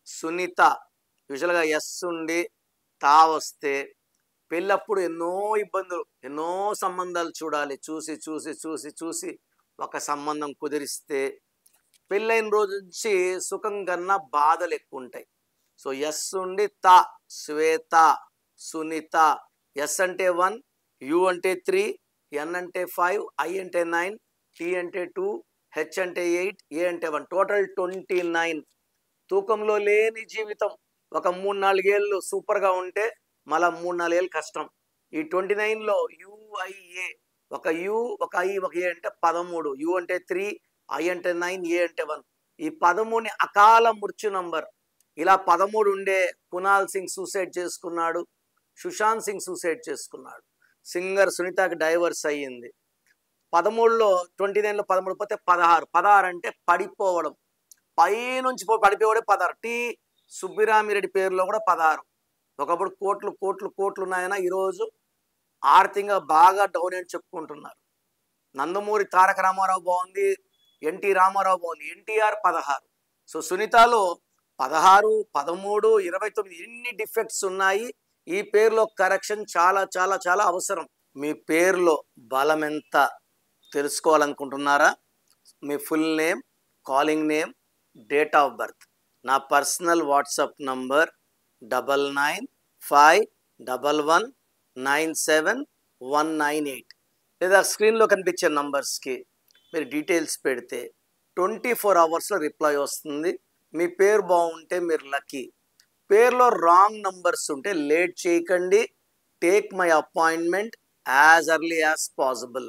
సునీత. యూజువల్‌గా ఎస్ ఉండి తా వస్తే పెళ్ళప్పుడు ఎన్నో ఇబ్బందులు, ఎన్నో సంబంధాలు చూడాలి. చూసి, చూసి, చూసి, చూసి ఒక సంబంధం కుదిరిస్తే పెళ్ళైన రోజు నుంచి సుఖం కన్నా బాధలెక్కువుంటాయి. సో, ఎస్ ఉండి త, శ్వేత, సునీత. ఎస్ అంటే 1, యు అంటే 3, ఎన్ అంటే 5, ఐ అంటే 9, టి అంటే 2, హెచ్ అంటే 8, ఏ అంటే 1. టోటల్ 29. తూకంలో లేని జీవితం. ఒక 3, 4 ఏళ్ళు సూపర్‌గా ఉంటే మళ్ళా 3, 4 ఏళ్ళు కష్టం. ఈ 29లో యుఐఏ ఒక యు, ఒక ఐ, ఒక ఏ అంటే 13. యు అంటే 3, ఐ అంటే 9, ఏ అంటే 1. ఈ 13ని అకాల మృత్యు నంబర్. ఇలా 13 ఉండే కునాల్ సింగ్ సూసైడ్ చేసుకున్నాడు. సుశాంత్ సింగ్ సూసైడ్ చేసుకున్నాడు. సింగర్ సునీతకి డైవర్స్ అయ్యింది. 13లో 29లో 13 పోతే 16. 16 అంటే పడిపోవడం. పైనుంచి పడిపోయాడే 16. సుబ్బిరామిరెడ్డి పేరులో కూడా 16. ఒకప్పుడు కోట్లు కోట్లు కోట్లు ఉన్నాయన ఈరోజు ఆర్థికంగా బాగా డౌన్ అని చెప్పుకుంటున్నారు. నందమూరి తారక రామారావు బాగుంది, ఎన్టీ రామారావు బాగుంది, ఎన్టీఆర్ 16. సో సునీతలో 16, 13, 29 ఎన్ని డిఫెక్ట్స్ ఉన్నాయి. ఈ పేరులో కరెక్షన్ చాలా చాలా చాలా అవసరం. మీ పేరులో బలం ఎంత తెలుసుకోవాలనుకుంటున్నారా? మీ full name, calling name, date of birth. నా పర్సనల్ వాట్సాప్ నంబర్ 99511197 లేదా స్క్రీన్లో కనిపించే నంబర్స్కి మీరు డీటెయిల్స్ పెడితే 24 అవర్స్లో రిప్లై వస్తుంది. మీ పేరు బాగుంటే మీరు లక్కీ. పేరులో రాంగ్ నంబర్స్ ఉంటే లేట్ చేయకండి. Take my appointment as early as possible.